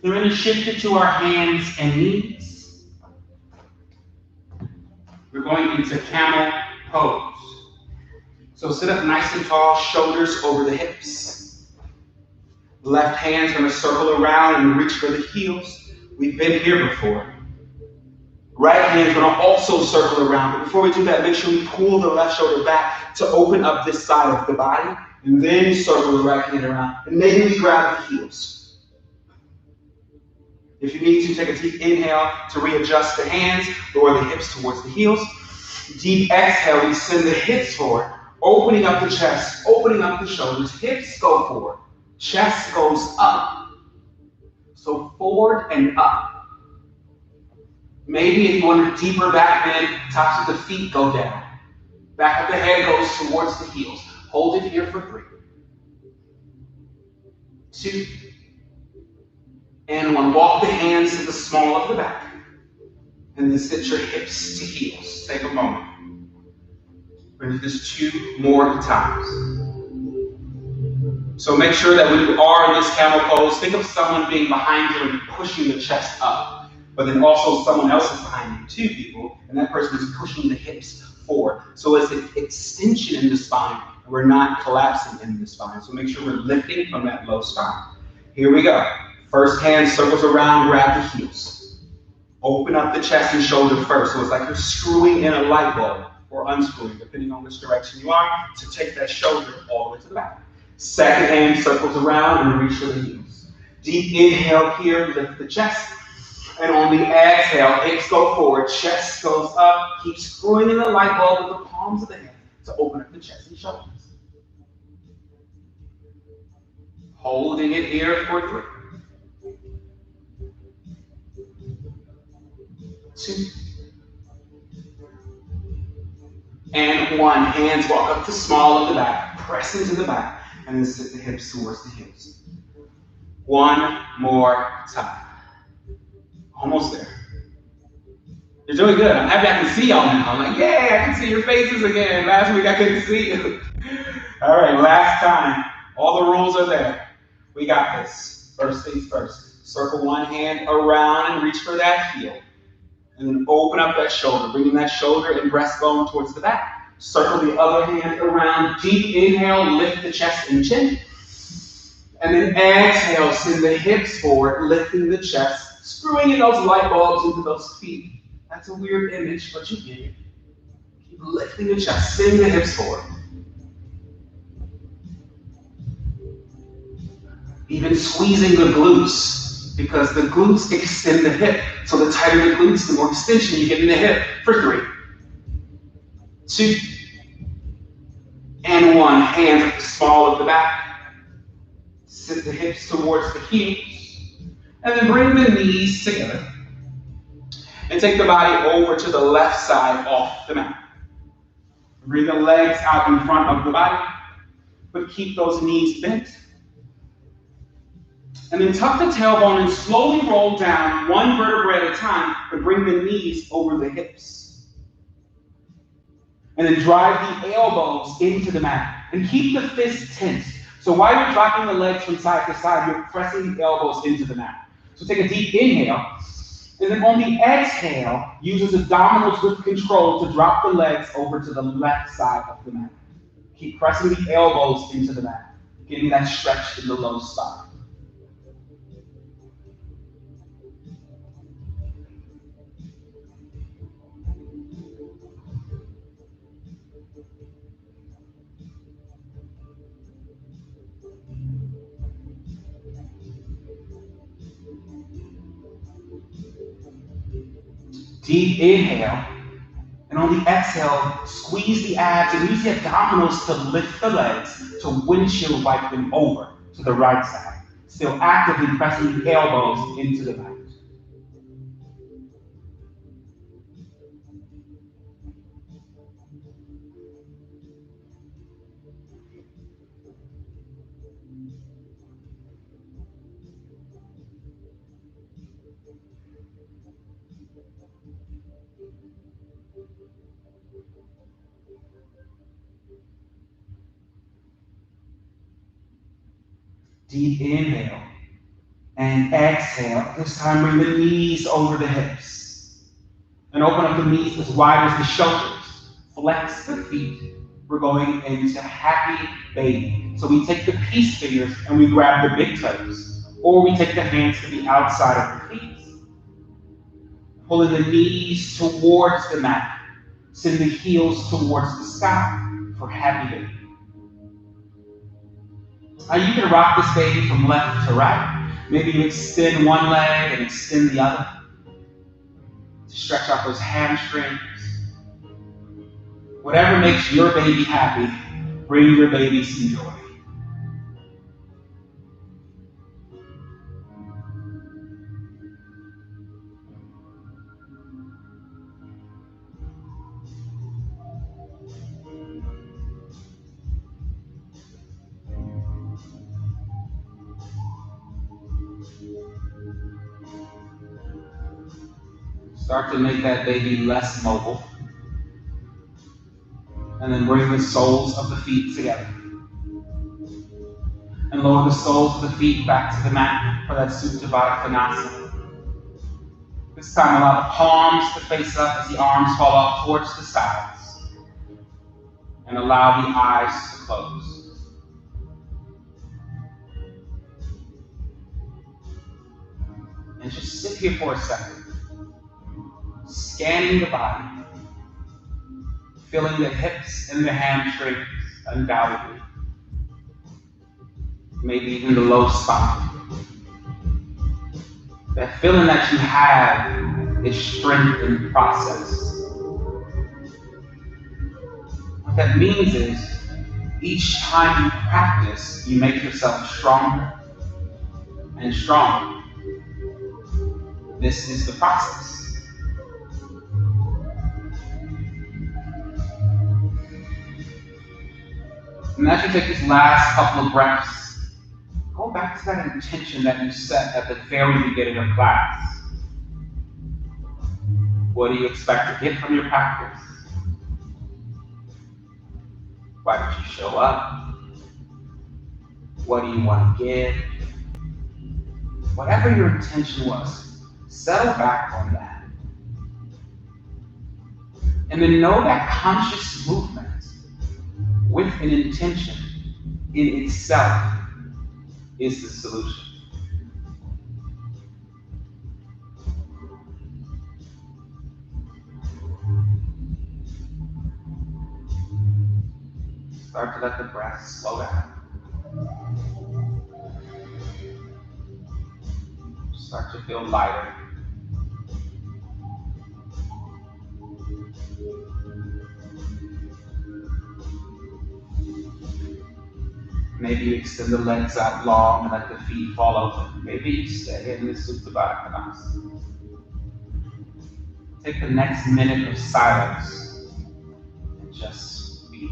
We're going to shift it to our hands and knees. We're going into camel pose. So sit up nice and tall, shoulders over the hips. Left hand's going to circle around and reach for the heels. We've been here before. Right hand's going to also circle around. But before we do that, make sure we pull the left shoulder back to open up this side of the body. And then circle the right hand around. And maybe we grab the heels. If you need to, take a deep inhale to readjust the hands. Lower the hips towards the heels. Deep exhale, we send the hips forward. Opening up the chest, opening up the shoulders. Hips go forward. Chest goes up. So forward and up. Maybe if you want a deeper back bend, tops of the feet go down. Back of the head goes towards the heels. Hold it here for 3. 2. And 1. Walk the hands to the small of the back. And then sit your hips to heels. Take a moment. We're going to do this 2 more times. So make sure that when you are in this camel pose, think of someone being behind you and pushing the chest up. But then also someone else is behind you, 2 people, and that person is pushing the hips forward. So it's an extension in the spine, and we're not collapsing in the spine. So make sure we're lifting from that low spine. Here we go. First hand circles around, grab the heels. Open up the chest and shoulder first. So it's like you're screwing in a light bulb, or unscrewing, depending on which direction you are, to take that shoulder all the way to the back. Second hand circles around and reach for the heels. Deep inhale here, lift the chest. And on the exhale, hips go forward, chest goes up. Keep screwing in the light bulb with the palms of the hand to open up the chest and shoulders. Holding it here for 3. 2. And 1. Hands walk up to small of the back. Press into the back. And then sit the hips towards the heels. 1 more time. Almost there. You're doing good. I'm happy I can see y'all now. I'm like, yay, I can see your faces again. Last week I couldn't see you. All right, last time. All the rules are there. We got this. First things first. Circle one hand around and reach for that heel. And then open up that shoulder, bringing that shoulder and breastbone towards the back. Circle the other hand around. Deep inhale, lift the chest and chin. And then exhale, send the hips forward, lifting the chest. Screwing in those light bulbs into those feet. That's a weird image, but you get it. Keep lifting the chest, send the hips forward. Even squeezing the glutes, because the glutes extend the hip. So the tighter the glutes, the more extension you get in the hip. For 3, 2, and 1. Hands at the small of the back. Sit the hips towards the heels. And then bring the knees together. And take the body over to the left side off the mat. Bring the legs out in front of the body, but keep those knees bent. And then tuck the tailbone and slowly roll down 1 vertebra at a time, but bring the knees over the hips. And then drive the elbows into the mat. And keep the fists tense. So while you're dropping the legs from side to side, you're pressing the elbows into the mat. So take a deep inhale, and then on the exhale, use the abdominals with control to drop the legs over to the left side of the mat. Keep pressing the elbows into the mat, getting that stretch in the low spine. Deep inhale, and on the exhale, squeeze the abs and use the abdominals to lift the legs to windshield wipe them over to the right side, still actively pressing the elbows into the mat. Deep inhale and exhale. This time bring the knees over the hips. And open up the knees as wide as the shoulders. Flex the feet. We're going into happy baby. So we take the peace fingers and we grab the big toes, or we take the hands to the outside of the feet. Pulling the knees towards the mat. Send the heels towards the sky for happy baby. Now you can rock this baby from left to right. Maybe you extend one leg and extend the other to stretch out those hamstrings. Whatever makes your baby happy, bring your baby some joy. Start to make that baby less mobile. And then bring the soles of the feet together. And lower the soles of the feet back to the mat for that Supta Baddha Konasana. This time allow the palms to face up as the arms fall off towards the sides. And allow the eyes to close. And just sit here for a second. Scanning the body. Feeling the hips and the hamstrings, undoubtedly. Maybe even the low spine. That feeling that you have is strength in process. What that means is, each time you practice, you make yourself stronger and stronger. This is the process. And as you take this last couple of breaths, go back to that intention that you set at the very beginning of class. What do you expect to get from your practice? Why did you show up? What do you want to give? Whatever your intention was, settle back on that. And then know that conscious movement with an intention in itself is the solution. Start to let the breath slow down. Start to feel lighter. Maybe you extend the legs out long and let the feet fall open. Maybe you stay in this Supta Baddha Konasana. Take the next minute of silence and just be.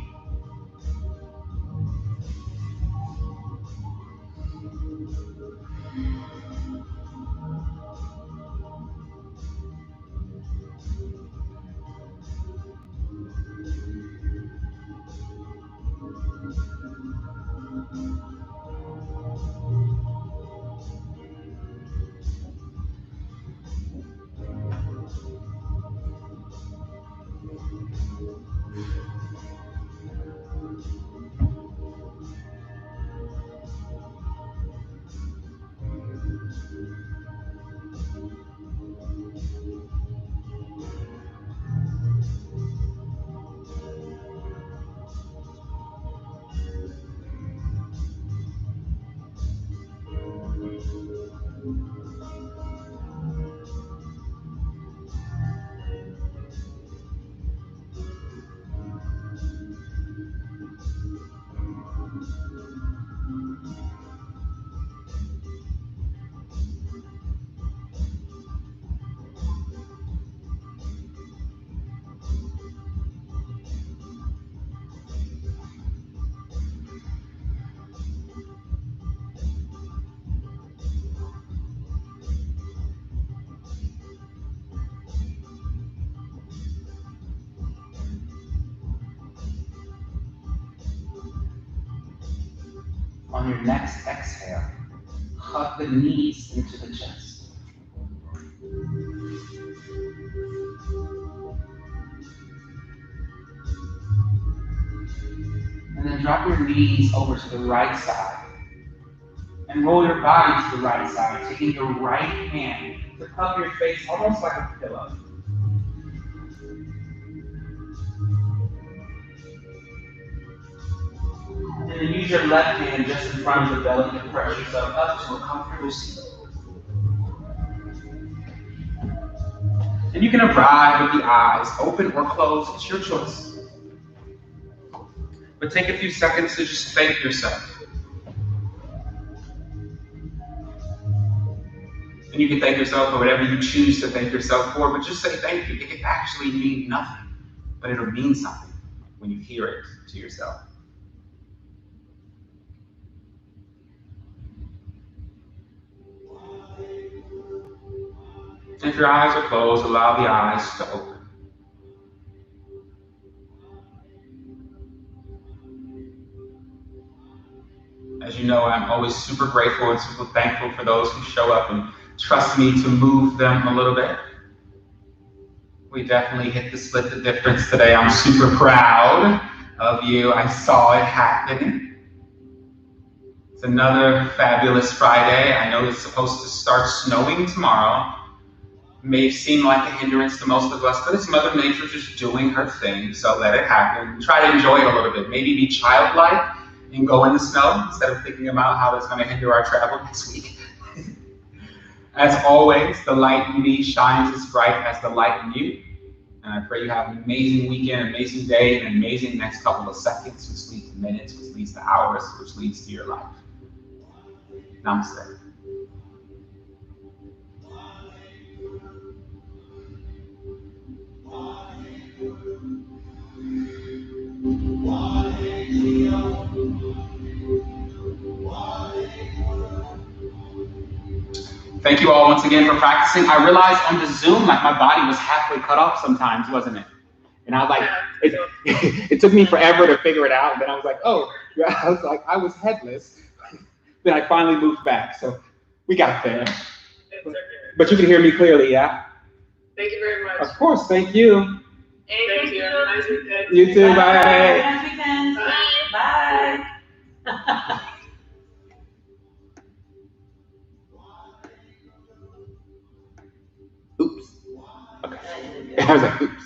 On your next exhale, hug the knees into the chest. And then drop your knees over to the right side. And roll your body to the right side, taking your right hand to cup your face almost like a pillow. And then use your left hand just in front of the belly to press yourself up to a comfortable seat. And you can arrive with the eyes open or closed, it's your choice. But take a few seconds to just thank yourself. And you can thank yourself for whatever you choose to thank yourself for, but just say thank you. It can actually mean nothing, but it'll mean something when you hear it to yourself. If your eyes are closed, allow the eyes to open. As you know, I'm always super grateful and super thankful for those who show up and trust me to move them a little bit. We definitely hit the split the difference today. I'm super proud of you. I saw it happen. It's another fabulous Friday. I know it's supposed to start snowing tomorrow. May seem like a hindrance to most of us, but it's Mother Nature just doing her thing, so let it happen. Try to enjoy it a little bit. Maybe be childlike and go in the snow instead of thinking about how it's going to hinder our travel next week. As always, the light in me shines as bright as the light in you. And I pray you have an amazing weekend, amazing day, and an amazing next couple of seconds, which leads to minutes, which leads to hours, which leads to your life. Namaste. Thank you all once again for practicing. I realized on the Zoom, like my body was halfway cut off sometimes, wasn't it? And I was like, it took me forever to figure it out. And then I was like, oh, yeah, I was headless. Then I finally moved back. So we got there. But you can hear me clearly, yeah? Thank you very much. Of course, thank you. Thank you. Have a nice weekend. You too, bye. Have a nice weekend. Bye. Bye. Oops. Okay. I was like, oops.